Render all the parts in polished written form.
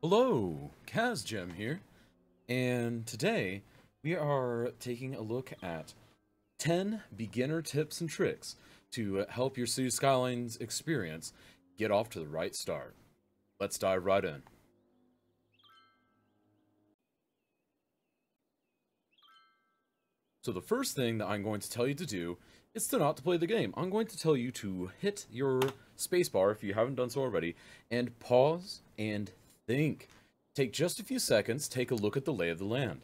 Hello, KazGem here, and today we are taking a look at 10 beginner tips and tricks to help your City Skylines experience get off to the right start. Let's dive right in. So the first thing that I'm going to tell you to do is to not to play the game. I'm going to tell you to hit your spacebar if you haven't done so already, and pause and think. Take just a few seconds, take a look at the lay of the land.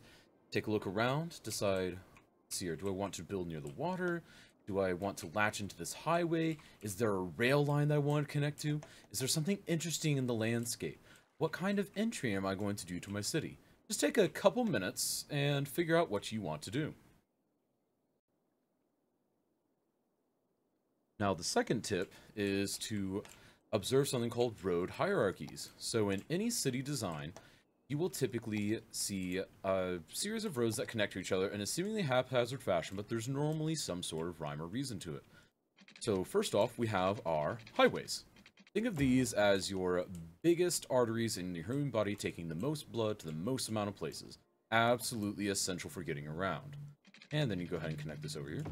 Take a look around, decide, let's see here, do I want to build near the water? Do I want to latch into this highway? Is there a rail line that I want to connect to? Is there something interesting in the landscape? What kind of entry am I going to do to my city? Just take a couple minutes and figure out what you want to do. Now, the second tip is to observe something called road hierarchies. So in any city design, you will typically see a series of roads that connect to each other in a seemingly haphazard fashion, but there's normally some sort of rhyme or reason to it. So first off, we have our highways. Think of these as your biggest arteries in your human body, taking the most blood to the most amount of places. Absolutely essential for getting around. And then you go ahead and connect this over here.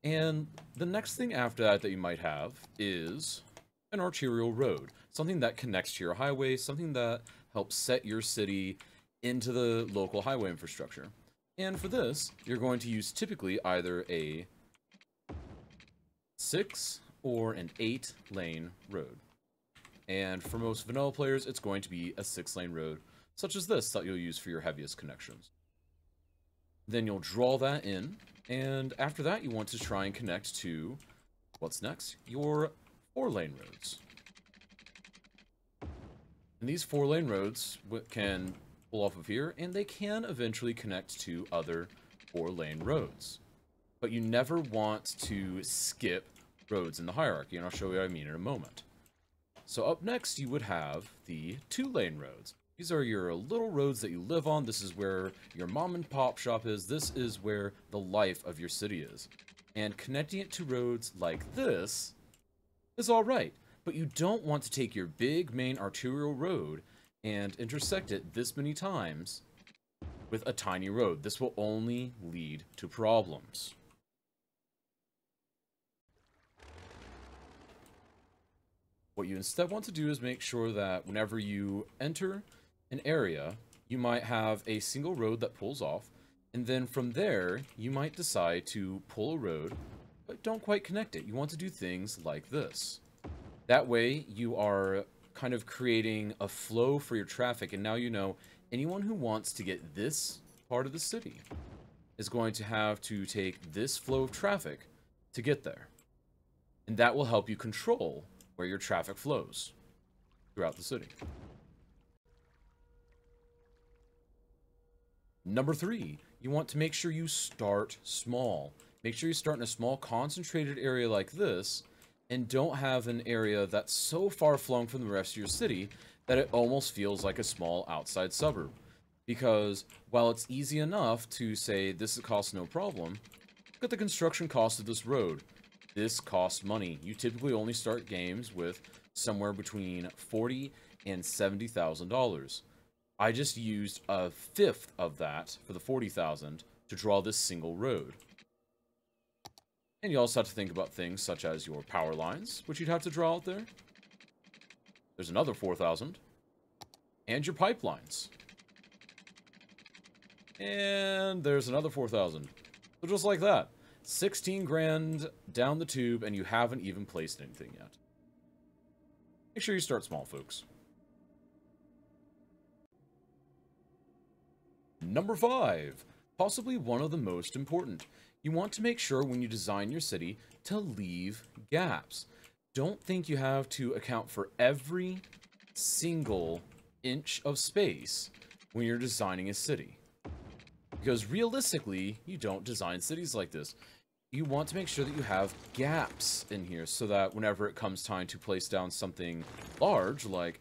And the next thing after that you might have is an arterial road. Something that connects to your highway, something that helps set your city into the local highway infrastructure. And for this, you're going to use typically either a 6 or an 8-lane road. And for most vanilla players, it's going to be a 6-lane road, such as this, that you'll use for your heaviest connections. Then you'll draw that in, and after that you want to try and connect to, what's next? Your 4-lane roads. And these 4-lane roads can pull off of here, and they can eventually connect to other 4-lane roads. But you never want to skip roads in the hierarchy, and I'll show you what I mean in a moment. So up next you would have the 2-lane roads. These are your little roads that you live on. This is where your mom and pop shop is. This is where the life of your city is. And connecting it to roads like this is alright. But you don't want to take your big main arterial road and intersect it this many times with a tiny road. This will only lead to problems. What you instead want to do is make sure that whenever you enter an area, you might have a single road that pulls off, and then from there, you might decide to pull a road, but don't quite connect it. You want to do things like this. That way, you are kind of creating a flow for your traffic, and now you know anyone who wants to get this part of the city is going to have to take this flow of traffic to get there. And that will help you control where your traffic flows throughout the city. Number 3, you want to make sure you start small. Make sure you start in a small concentrated area like this, and don't have an area that's so far flung from the rest of your city that it almost feels like a small outside suburb. Because while it's easy enough to say this costs no problem, look at the construction cost of this road. This costs money. You typically only start games with somewhere between $40,000 and $70,000. I just used a fifth of that for the $40,000 to draw this single road. And you also have to think about things such as your power lines, which you'd have to draw out there. There's another $4,000. And your pipelines. And there's another $4,000. So just like that. 16 grand down the tube, and you haven't even placed anything yet. Make sure you start small, folks. Number 5, possibly one of the most important. You want to make sure when you design your city to leave gaps. Don't think you have to account for every single inch of space when you're designing a city. Because realistically, you don't design cities like this. You want to make sure that you have gaps in here so that whenever it comes time to place down something large, like,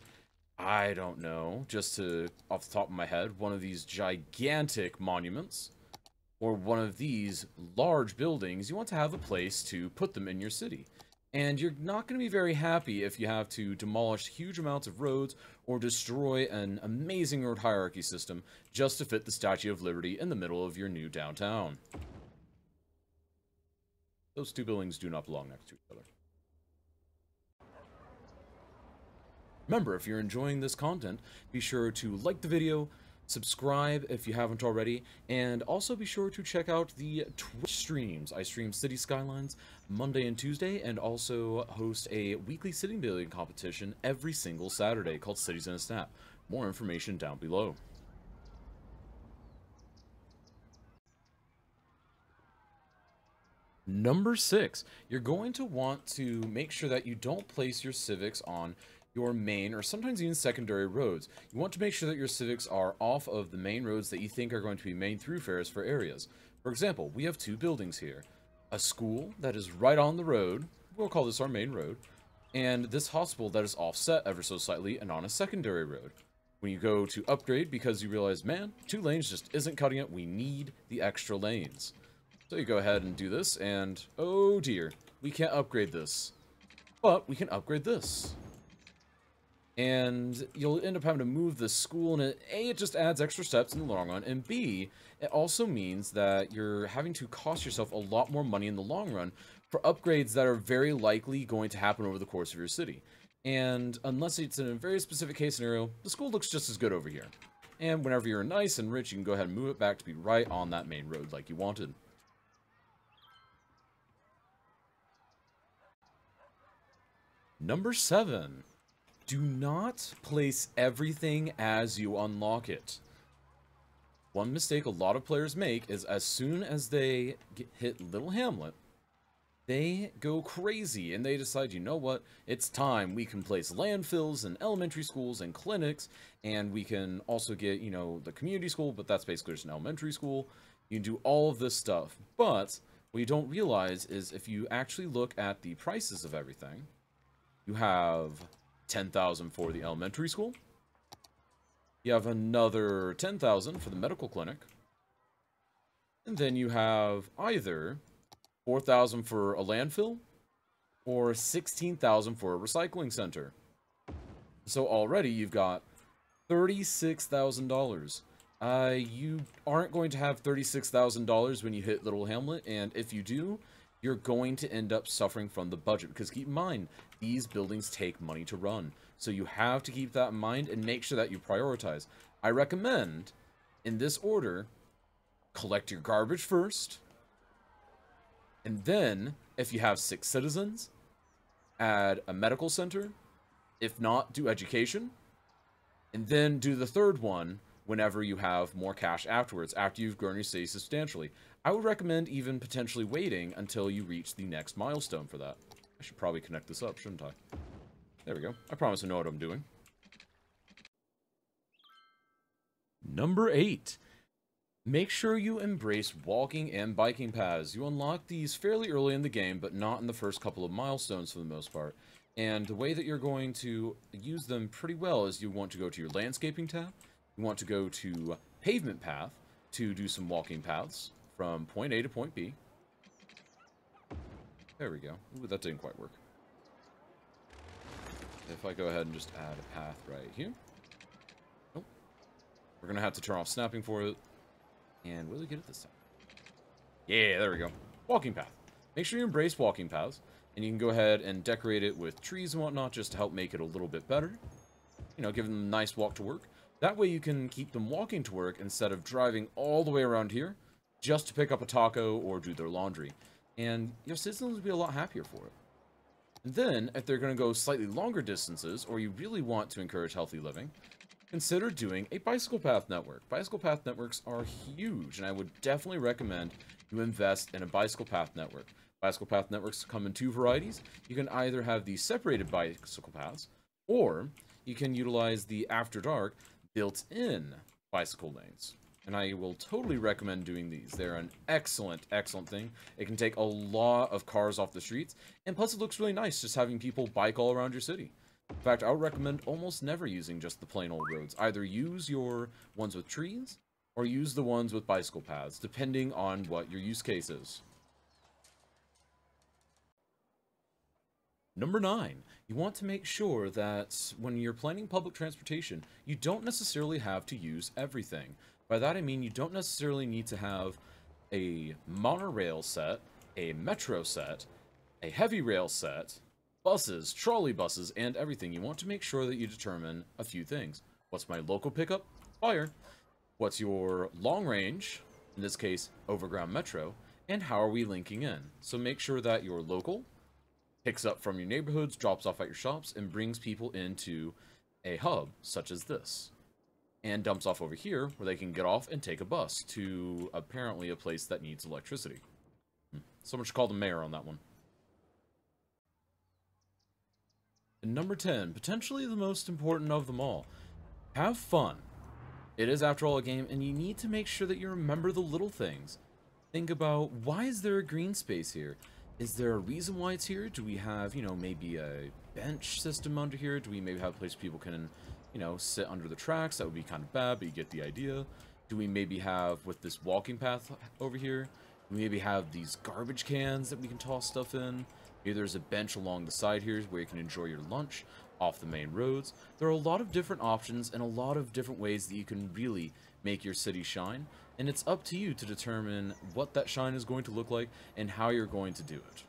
I don't know, just to, off the top of my head, one of these gigantic monuments, or one of these large buildings, you want to have a place to put them in your city. And you're not going to be very happy if you have to demolish huge amounts of roads or destroy an amazing road hierarchy system just to fit the Statue of Liberty in the middle of your new downtown. Those two buildings do not belong next to each other. Remember, if you're enjoying this content, be sure to like the video, subscribe if you haven't already, and also be sure to check out the Twitch streams. I stream City Skylines Monday and Tuesday, and also host a weekly city building competition every single Saturday called Cities in a Snap. More information down below. Number 6, you're going to want to make sure that you don't place your civics on your main or sometimes even secondary roads. You want to make sure that your civics are off of the main roads that you think are going to be main thoroughfares for areas. For example, we have two buildings here. A school that is right on the road, we'll call this our main road, and this hospital that is offset ever so slightly and on a secondary road. When you go to upgrade because you realize, man, 2 lanes just isn't cutting it, we need the extra lanes. So you go ahead and do this, and oh dear, we can't upgrade this. But we can upgrade this. And you'll end up having to move the school, and it just adds extra steps in the long run, and B, it also means that you're having to cost yourself a lot more money in the long run for upgrades that are very likely going to happen over the course of your city. And unless it's in a very specific case scenario, the school looks just as good over here. And whenever you're nice and rich, you can go ahead and move it back to be right on that main road like you wanted. Number 7. Do not place everything as you unlock it. One mistake a lot of players make is as soon as they hit Little Hamlet, they go crazy and they decide, you know what, it's time. We can place landfills and elementary schools and clinics, and we can also get, you know, the community school, but that's basically just an elementary school. You can do all of this stuff, but what you don't realize is if you actually look at the prices of everything, you have 10,000 for the elementary school. You have another 10,000 for the medical clinic. And then you have either 4,000 for a landfill or 16,000 for a recycling center. So already you've got $36,000. You aren't going to have $36,000 when you hit Little Hamlet, and if you do, you're going to end up suffering from the budget, because keep in mind, these buildings take money to run. So you have to keep that in mind and make sure that you prioritize. I recommend, in this order, collect your garbage first, and then, if you have 6 citizens, add a medical center. If not, do education, and then do the third one whenever you have more cash afterwards, after you've grown your city substantially. I would recommend even potentially waiting until you reach the next milestone for that. I should probably connect this up, shouldn't I? There we go. I promise I know what I'm doing. Number 8. Make sure you embrace walking and biking paths. You unlock these fairly early in the game, but not in the first couple of milestones for the most part. And the way that you're going to use them pretty well is you want to go to your landscaping tab. You want to go to pavement path to do some walking paths from point A to point B. There we go. Ooh, that didn't quite work. If I go ahead and just add a path right here. Oh. We're going to have to turn off snapping for it. And will we get it this time? Yeah, there we go. Walking path. Make sure you embrace walking paths. And you can go ahead and decorate it with trees and whatnot just to help make it a little bit better. You know, give them a nice walk to work. That way you can keep them walking to work instead of driving all the way around here just to pick up a taco or do their laundry. And your citizens will be a lot happier for it. And then, if they're going to go slightly longer distances, or you really want to encourage healthy living, consider doing a bicycle path network. Bicycle path networks are huge, and I would definitely recommend you invest in a bicycle path network. Bicycle path networks come in 2 varieties. You can either have the separated bicycle paths, or you can utilize the After Dark built-in bicycle lanes. And I will totally recommend doing these. They're an excellent, excellent thing. It can take a lot of cars off the streets, and plus it looks really nice just having people bike all around your city. In fact, I would recommend almost never using just the plain old roads. Either use your ones with trees, or use the ones with bicycle paths, depending on what your use case is. Number 9, you want to make sure that when you're planning public transportation, you don't necessarily have to use everything. By that I mean you don't necessarily need to have a monorail set, a metro set, a heavy rail set, buses, trolley buses, and everything. You want to make sure that you determine a few things. What's my local pickup? Fire. What's your long range? In this case, overground metro. And how are we linking in? So make sure that your local picks up from your neighborhoods, drops off at your shops, and brings people into a hub, such as this. And dumps off over here, where they can get off and take a bus to, apparently, a place that needs electricity. Someone should call the mayor on that one. And number 10, potentially the most important of them all. Have fun. It is, after all, a game, and you need to make sure that you remember the little things. Think about, why is there a green space here? Is there a reason why it's here? Do we have, maybe a bench system under here? Do we maybe have a place people can, sit under the tracks? That would be kind of bad, but you get the idea. Do we maybe have, with this walking path over here, do we maybe have these garbage cans that we can toss stuff in? Maybe there's a bench along the side here where you can enjoy your lunch off the main roads. There are a lot of different options and a lot of different ways that you can really make your city shine. And it's up to you to determine what that shine is going to look like and how you're going to do it.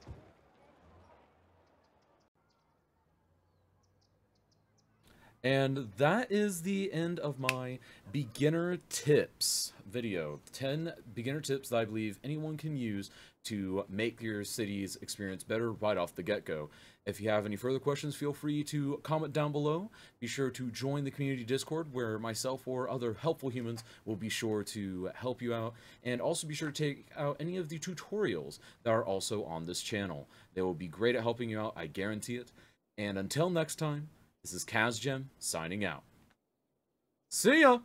And that is the end of my beginner tips video. 10 beginner tips that I believe anyone can use to make your city's experience better right off the get-go. If you have any further questions, feel free to comment down below. Be sure to join the community Discord, where myself or other helpful humans will be sure to help you out. And also be sure to take out any of the tutorials that are also on this channel. They will be great at helping you out, I guarantee it. And until next time, this is KazGem signing out. See ya!